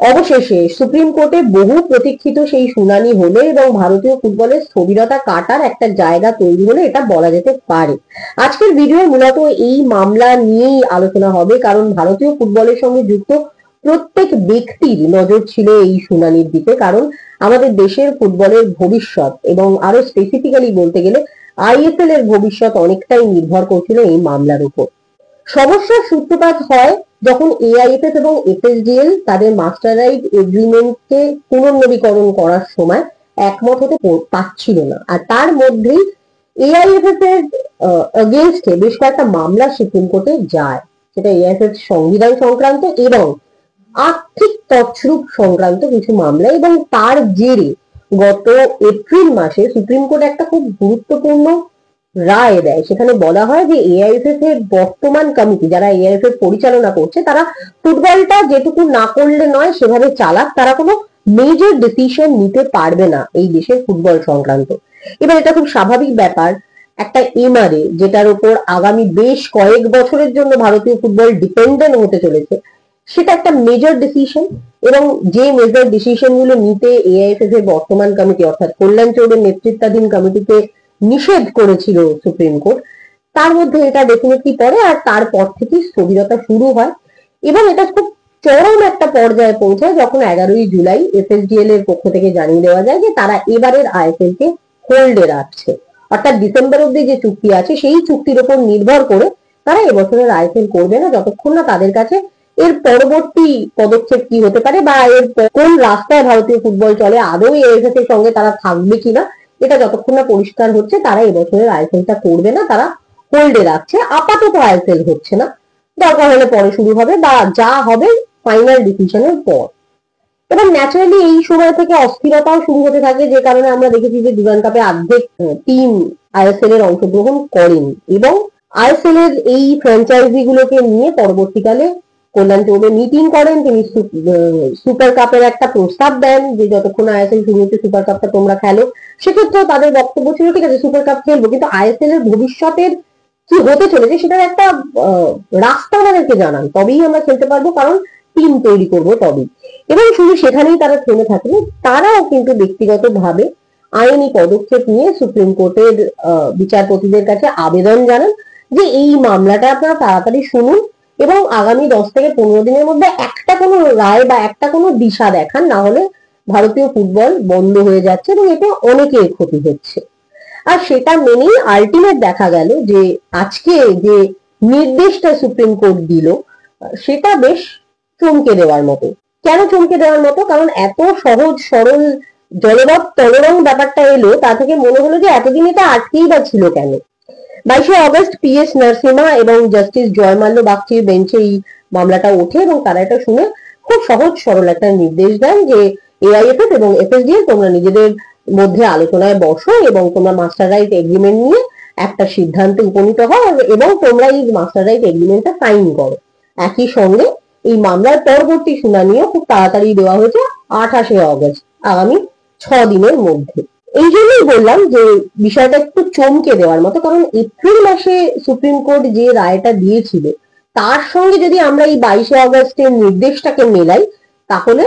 অবশেষে সুপ্রিম কোর্টে বহু প্রতীক্ষিত সেই শুনানি হলো এবং ভারতীয় ফুটবলের স্থবিরতা কাটার একটা জায়গা তৈরি হলো, এটা বলা যেতে পারে। আজকের ভিডিও মূলত এই মামলা নিয়েই আলোচনা হবে, কারণ ভারতীয় ফুটবলের সঙ্গে যুক্ত প্রত্যেক ব্যক্তির নজর ছিল এই শুনানির দিকে। কারণ আমাদের দেশের ফুটবলের ভবিষ্যৎ এবং আরো স্পেসিফিক্যালি বলতে গেলে আইএসএল এর ভবিষ্যৎ অনেকটাই নির্ভর করছিল এই মামলার উপর। সমস্যার সূত্রপাত হয় যখন এআইএফএফ এবং এফএসডিএল তাদের মাস্টার রাইট এগ্রিমেন্টকে পুনর্নবীকরণ করার সময় একমত হতে পারছিল না। আর তার মধ্যেই এআইএফএফ এর এগেইনস্টে বেশ কয়েকটা মামলা সুপ্রিম কোর্টে যায়, সেটা এআইএফএফ সংবিধান সংক্রান্ত এবং আর্থিক তছরূপ সংক্রান্ত কিছু মামলা। এবং তার জেরে গত এপ্রিল মাসে সুপ্রিম কোর্ট একটা খুব গুরুত্বপূর্ণ রায় দেয়। সেখানে বলা হয় যে এআইএফএফ এর বর্তমান কমিটি, যারা এআইএফএফ পরিচালনা করছে, তারা ফুটবলটা যেটুকু না করলে নয় সেভাবে চালাক, তারা কোনো মেজর ডিসিশন নিতে পারবে না এই দেশের ফুটবল সংক্রান্ত। এবার এটা খুব স্বাভাবিক ব্যাপার, একটা এমআরএ যেটার উপর আগামী বেশ কয়েক বছরের জন্য ভারতীয় ফুটবল ডিপেন্ডেন্ট হতে চলেছে, সেটা একটা মেজর ডিসিশন। এবং যে মেজর ডিসিশন গুলো নিতে এআইএফএফ এর বর্তমান কমিটি অর্থাৎ কল্যাণ চৌবের নেতৃত্বাধীন কমিটিকে নিষেধ করেছিল সুপ্রিম কোর্ট, তার মধ্যে এটা ডেফিনেটলি পড়ে। আর তারপর থেকে স্থবিরতা শুরু হয় এবং এটা খুব চরম একটা পর্যায়ে পৌঁছায় যখন 11ই জুলাই এফএসডিএল এর পক্ষ থেকে জানিয়ে দেওয়া যায় যে তারা এবারের আইএসএল কে হোল্ডে রাখছে, অর্থাৎ ডিসেম্বর অব্দি যে চুক্তি আছে সেই চুক্তির উপর নির্ভর করে তারা এবছরের আইএসএল করবে না, যতক্ষণ না তাদের কাছে এর পরবর্তী পদক্ষেপ কি হতে পারে বা এর কোন রাস্তায় ভারতীয় ফুটবল চলে, আদৌ এএফএফ এর সঙ্গে তারা থাকবে কিনা, এটা যতক্ষণ না পরিষ্কার হচ্ছে তারা এবছরের আইএসএলটা করবে না, তারা হোল্ডে রাখছে। আপাতত আইএসএল হচ্ছে না, দরকার হলে পরে শুরু হবে বা যা হবে ফাইনাল ডিসিশনের পর। এবং ন্যাচারালি এই সময় থেকে অস্থিরতাও শুরু হতে থাকে, যে কারণে আমরা দেখেছি যে ডুরান কাপে অর্ধেক টিম আইএসএল এর অংশগ্রহণ করেনি। এবং আইএসএল এর এই ফ্র্যাঞ্চাইজি গুলোকে নিয়ে পরবর্তীকালে কল্যাণ চৌবে মিটিং করেন, তিনি সুপার কাপের একটা প্রস্তাব দেন যে যতক্ষণ আইএসএল শুরু হচ্ছে সুপার কাপটা তোমরা খেলো। সেক্ষেত্রেও তাদের বক্তব্য ছিল ঠিক আছে সুপার কাপ খেলবো, কিন্তু আইএসএল এর ভবিষ্যতের কি হতে চলেছে সেটার একটা রাস্তা আমাদেরকে জানান, তবেই আমরা খেলতে পারবো, কারণ টিম তৈরি করবো তবেই। এবং শুধু সেখানেই তারা থেমে থাকেনি, তারাও কিন্তু ব্যক্তিগতভাবে আইনি পদক্ষেপ নিয়ে সুপ্রিম কোর্টের বিচারপতিদের কাছে আবেদন জানান যে এই মামলাটা আপনারা তাড়াতাড়ি শুনুন এবং আগামী 10 থেকে 15 দিনের মধ্যে একটা কোনো রায় বা একটা কোনো দিশা দেখান, না হলে ভারতীয় ফুটবল বন্ধ হয়ে যাচ্ছে এবং এতে অনেকের ক্ষতি হচ্ছে। আর সেটা মেনেই আলটিমেট দেখা গেল যে আজকে যে নির্দেশটা সুপ্রিম কোর্ট দিল সেটা বেশ চমকে দেওয়ার মতো। কেন চমকে দেওয়ার মতো? কারণ এত সহজ সরল জলরব তলরং ব্যাপারটা এলো, তা থেকে মনে হলো যে এতদিন এটা আটকেই বা ছিল কেন। 22শে অগস্ট পিএস নরসিমা এবং জাস্টিস জয়মাল্য বাগচির বেঞ্চে এই মামলাটা ওঠে এবং তারা এটা শুনে খুব সহজ সরল একটা নির্দেশ দেন যে এআইএফএফ এবং এফএসডিএল তোমরা নিজেদের মধ্যে আলোচনায় বসো এবং তোমরা মাস্টার রাইট এগ্রিমেন্ট নিয়ে একটা সিদ্ধান্তে উপনীত হও এবং তোমরা এই মাস্টার রাইট এগ্রিমেন্টটা সাইন করো। একই সঙ্গে এই মামলার পরবর্তী শুনানিও খুব তাড়াতাড়ি দেওয়া হয়েছে 28শে অগস্ট, আগামী 6 দিনের মধ্যে। এই জন্যই বললাম যে বিষয়টা একটু চমকে দেওয়ার মতো, কারণ এপ্রিল মাসে সুপ্রিম কোর্ট যে রায়টা দিয়েছিল তার সঙ্গে যদি আমরা এই 22শে অগস্টের নির্দেশটাকে মেলাই তাহলে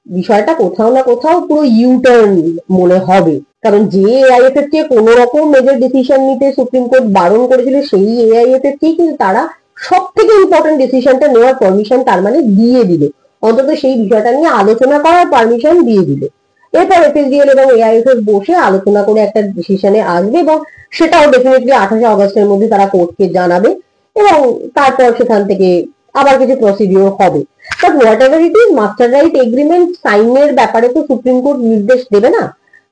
বিষয়টা কোথাও না কোথাও পুরো ইউটার্ন মনে হবে। কারণ যে এআইএফএফ কে কোনো রকম মেজর ডিসিশন নিতে সুপ্রিম কোর্ট বারণ করেছিল সেই এআইএফএফ কে কিন্তু তারা সব থেকে ইম্পর্টেন্ট ডিসিশনটা নেওয়ার পারমিশন তার মানে দিয়ে দিল, অন্তত সেই বিষয়টা নিয়ে আলোচনা করার পারমিশন দিয়ে দিল। এরপর এফএসডিএল এবং এআইএফএফ বসে আলোচনা করে একটা ডিসিশনে আসবে এবং সেটাও ডেফিনেটলি 28শে অগস্টের মধ্যে তারা কোর্টকে জানাবে এবং তারপর সেখান থেকে আবার কিছু প্রসিডিওর হবে। But what ever it is, master right agreement সাইনের ব্যাপারে তো সুপ্রিম কোর্ট নির্দেশ দেবে না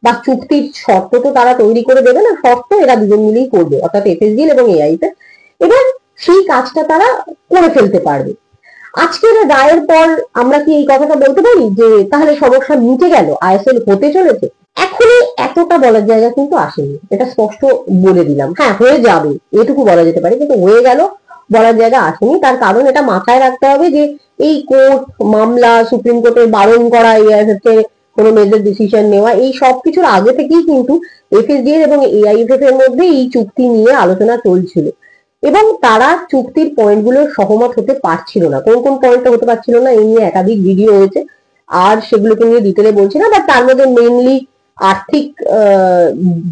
বা চুক্তির শর্ত তো তারা তৈরি করে দেবে না, শর্ত এরা দুজন মিলেই করবে, অর্থাৎ এফএসডিএল এবং এআইএফএফ। এবার সেই কাজটা তারা করে ফেলতে পারবে। আজকের রায়ের পর আমরা কি এই কথাটা বলতে পারি যে তাহলে সমস্যা মিটে গেল, আইএসএল হতে চলেছে? এখনই এতটা বলার জায়গা কিন্তু আসেনি, এটা স্পষ্ট বলে দিলাম। হ্যাঁ হয়ে যাবে এটুকু বলা যেতে পারে, কিন্তু হয়ে গেল বলার জায়গা আসেনি। তার কারণ এটা মাথায় রাখতে হবে যে এই কোর্ট মামলা, সুপ্রিম কোর্টের বারণ করা, এআইএফএফ কে কোনো মেজর ডিসিশন নেওয়া, এই সবকিছুর আগে থেকেই কিন্তু এফএসডিএল এবং এআইএফএফ এর মধ্যে এই চুক্তি নিয়ে আলোচনা চলছিল এবং তারা চুক্তির পয়েন্টগুলো সহমত হতে পারছিল না। কোন কোন পয়েন্টটা হতে পারছিল না এই নিয়ে একাধিক ভিডিও হয়েছে, আর সেগুলোকে নিয়ে ডিটেলে বলছি না, বাট তার মধ্যে মেইনলি আর্থিক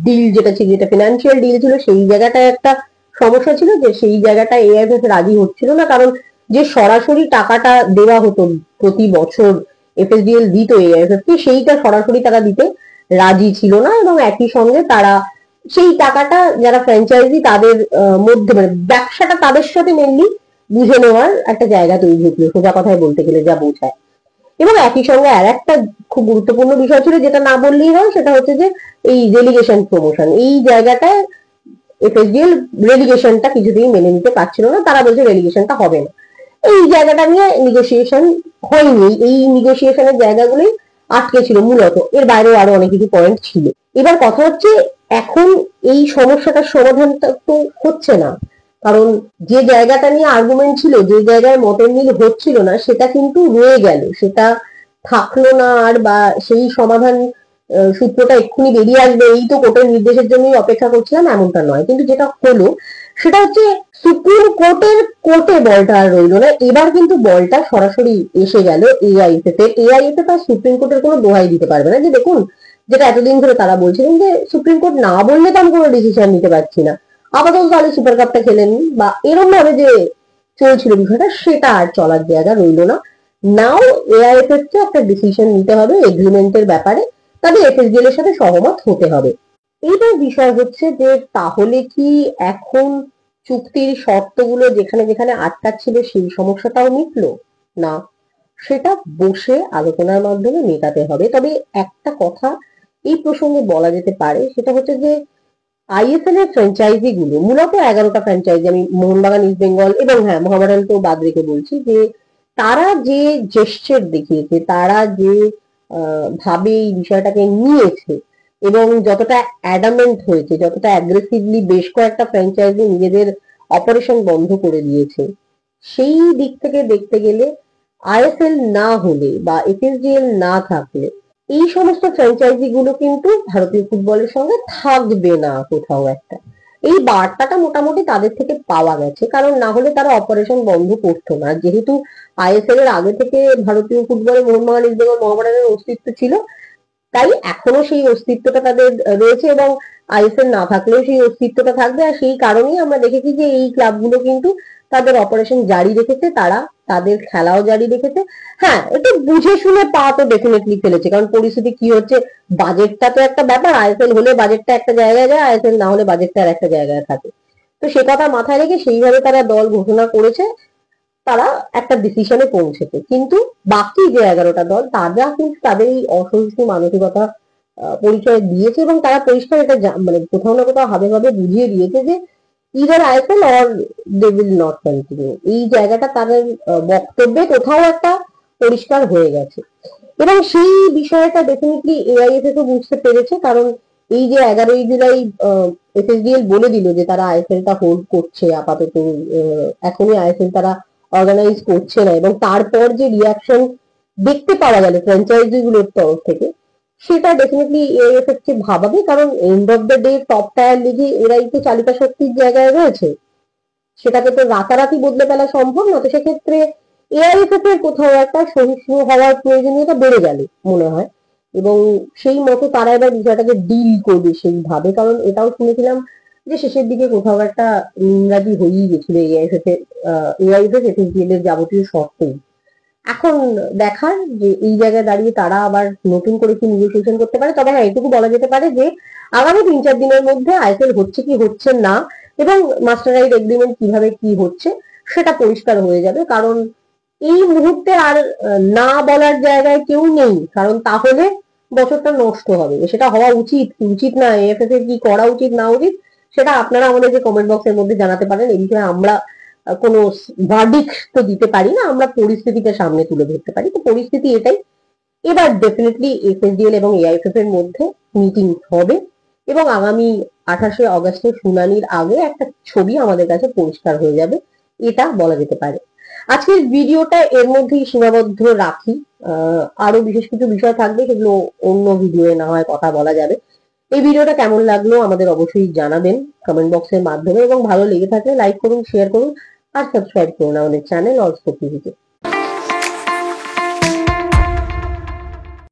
ডিল যেটা ছিল, যেটা ফিনান্সিয়াল ডিল ছিল, সেই জায়গাটায় একটা সমস্যা ছিল, যে সেই জায়গাটা এআইএফএফ রাজি হচ্ছিল না। কারণ যে সরাসরি টাকাটা দেওয়া হতো প্রতি বছর এফএসডিএল দিত এআইএফএফ কে, সেইটা সরাসরি তারা দিতে রাজি ছিল না। এবং একই সঙ্গে তারা সেই টাকাটা যারা ফ্র্যাঞ্চাইজি তাদের মধ্যে, মানে ব্যবসাটা তাদের সাথে মেনলি বুঝে নেওয়ার একটা জায়গা তৈরি হয়েছিল, সোজা কথায় বলতে গেলে যা বোঝায়। এবং একই সঙ্গে আর একটা খুব গুরুত্বপূর্ণ বিষয় ছিল, যেটা না বললেই হয়, সেটা হচ্ছে যে এই রেলিগেশন প্রমোশন, এই জায়গাটায় এফএসডিএল রেলিগেশনটা কিছুতেই মেনে নিতে পারছিল না। তারা বলছে রেলিগেশনটা হবে না। এই জায়গাটা নিয়ে নেগোসিয়েশন হয়নি, এই নেগোসিয়েশনের জায়গাগুলোই আটকে ছিল মূলত, এর বাইরেও আরো অনেক কিছু পয়েন্ট ছিল। এবার কথা হচ্ছে, এখন এই সমস্যাটার সমাধানটা তো হচ্ছে না, কারণ যে জায়গাটা নিয়ে আর্গুমেন্ট ছিল, যে জায়গায় মতের মিল হচ্ছিল না, সেটা কিন্তু রয়ে গেল, সেটা থাকলো না আর, বা সেই সমাধান সূত্রটা এক্ষুনি বেরিয়ে আসবে এই তো কোর্টের নির্দেশের জন্যই অপেক্ষা করছিলাম, এমনটা নয়। কিন্তু যেটা হলো সেটা হচ্ছে সুপ্রিম কোর্টে বলটা আর রইলো না, এবার কিন্তু বলটা সরাসরি এসে গেল এআইএফএফ এর। এআইএফএফ আর সুপ্রিম কোর্টের কোনো দোহাই দিতে পারবে না, যে দেখুন, যেটা এতদিন ধরে তারা বলছিলেন যে সুপ্রিম কোর্ট না বললে তো আমি কোনো ডিসিশন নিতে পারছি না, আপাতত তাহলে সুপার কাপটা খেলেন, বা এরকম ভাবে যে চলছিল বিষয়টা, সেটা আর চলার জায়গা রইলো না। নাও এআইএফএফ কে একটা ডিসিশন নিতে হবে এগ্রিমেন্টের ব্যাপারে, তাদের এফএসডিএল এর সাথে সহমত হতে হবে। এইবার বিষয় হচ্ছে যে তাহলে কি এখন চুক্তির শর্তগুলো যেখানে যেখানে আটকাচ্ছিল সেই সমস্যাটাও মিটলো না, সেটা বসে আলোচনার মাধ্যমে মেটাতে হবে। তবে একটা কথা এই প্রসঙ্গে বলা যেতে পারে, সেটা হচ্ছে যে আইএসএল এর ফ্র্যাঞ্চাইজি গুলো, মূলত 11টা ফ্র্যাঞ্চাইজি, আমি মোহনবাগান, ইস্ট বেঙ্গল এবং হ্যাঁ মোহামেডানকেও বাদ রেখে বলছি, যে তারা যে জেস্চার দেখিয়েছে, তারা যে ভাবে এই বিষয়টাকে নিয়েছে, এবং যতটা অ্যাডামেন্ট হয়েছে, যতটা অ্যাগ্রেসিভলি বেশ কয়েকটা ফ্র্যাঞ্চাইজি নিজেদের অপারেশন বন্ধ করে দিয়েছে, সেই দিক থেকে দেখতে গেলে আইএসএল না হলে বা এফএসডিএল না থাকলে এই সমস্ত ফ্র্যাঞ্চাইজি গুলো কিন্তু ভারতীয় ফুটবলের সঙ্গে থাকবে না কোথাও একটা। এই বার্তাটা মোটামুটি তাদের থেকে পাওয়া গেছে, কারণ না হলে তারা অপারেশন বন্ধ করতো না। যেহেতু আইএসএল এর আগে থেকে ভারতীয় ফুটবলে মোহনবাগান, ইস্ট বেঙ্গল, মোহামেডানের অস্তিত্ব ছিল, তাই এখনো সেই অস্তিত্বটা তাদের রয়েছে, এবং আইএসএল না থাকলেও সেই অস্তিত্বটা থাকবে। আর সেই কারণেই আমরা দেখেছি যে এই ক্লাবগুলো কিন্তু তাদের অপারেশন জারি রেখেছে, তারা তাদের খেলাও জারি রেখেছে। হ্যাঁ, একটু বুঝে শুনে পা তো ডেফিনেটলি ফেলেছে, কারণ পরিস্থিতি কি হচ্ছে, বাজেটটা তো একটা ব্যাপার, আইএসএল হলে বাজেটটা একটা জায়গায় যায়, আইএসএল না হলে বাজেটটা আর একটা জায়গায় থাকে। তো সে কথা মাথায় রেখে সেইভাবে তারা দল ঘোষণা করেছে, তারা একটা ডিসিশনে পৌঁছেছে। কিন্তু বাকি যে 11টা দল, তারা কিন্তু তাদের এই অসহিষ্ণু মানসিকতা পরিচয় দিয়েছে, এবং তারা পরিষ্কার এটা মানে কোথাও না কোথাও হাবে ভাবে বুঝিয়ে দিয়েছে যে either ISL or they will not continue. এই জায়গাটা তাদের বক্তব্যে কোথাও একটা পরিষ্কার হয়ে গেছে, এবং সেই বিষয়টা ডেফিনেটলি এআইএফএফ বুঝতে পেরেছে। কারণ এই যে 11ই জুলাই এফএসডিএল বলে দিল যে তারা আইএসএলটা হোল্ড করছে আপাতত, এখনই আইএসএল তারা অর্গানাইজ করছে না, এবং তারপর যে রিয়াকশন দেখতে পাওয়া গেল ফ্র্যাঞ্চাইজি গুলোর তরফ থেকে, সেটা ডেফিনেটলি এআইএফএফ কে ভাবাবে। কারণ end of the day top tyre লিগে এরাই তো চালিকা শক্তির জায়গায় রয়েছে, সেটাকে তো রাতারাতি বদলে ফেলা সম্ভব না। তো সেক্ষেত্রে এআইএফএফ এর কোথাও একটা সহিষ্ণু হওয়ার প্রয়োজনীয়তা বেড়ে গেল মনে হয়, এবং সেই মতো তারা এবার বিষয়টাকে ডিল করবে সেইভাবে। কারণ এটাও শুনেছিলাম যে শেষের দিকে কোথাও একটা ইংরাজি হয়েই গেছিল এআইএফএফ এফএসডিএল এর যাবতীয় শর্তেই। এখন দেখার যে এই জায়গায় দাঁড়িয়ে তারা আবার নতুন করে কি নেগোসিয়েশন করতে পারে। তবে হ্যাঁ, এটুকু বলা যেতে পারে যে আগামী 3-4 দিনের মধ্যে আইএসএল হচ্ছে কি হচ্ছে না, এবং মাস্টার রাইট এগ্রিমেন্ট কিভাবে কি হচ্ছে, সেটা পরিষ্কার হয়ে যাবে। কারণ এই মুহূর্তে আর না বলার জায়গায় কেউ নেই, কারণ তাহলে বছরটা নষ্ট হবে। সেটা হওয়া উচিত কি উচিত না, এএফএফ এর কি করা উচিত না উচিত, সেটা আপনারা আমাদেরকে কমেন্ট বক্সের মধ্যে জানাতে পারেন। এই বিষয়ে আমরা কোনো ভার্ডিক্ট তো দিতে পারি না, আমরা পরিস্থিতিকে সামনে তুলে ধরতে পারি। তো পরিস্থিতি এটাই। এবার ডেফিনেটলি এফএসডিএল এবং এআইএফএফ এর মধ্যে মিটিং হবে, এবং আগামী 28শে অগস্টের শুনানির আগে একটা ছবি আমাদের কাছে পরিষ্কার হয়ে যাবে, এটা বলা যেতে পারে। আজকের ভিডিওটা এর মধ্যেই সীমাবদ্ধ রাখি। আরো বিশেষ কিছু বিষয় থাকবে, সেগুলো অন্য ভিডিওয়ে না হয় কথা বলা যাবে। এই ভিডিওটা কেমন লাগলো আমাদের অবশ্যই জানাবেন কমেন্ট বক্সের মাধ্যমে, এবং ভালো লেগে থাকলে লাইক করুন, শেয়ার করুন, আর সাবস্ক্রাইব করুন আমাদের চ্যানেল অলস টিভিতে।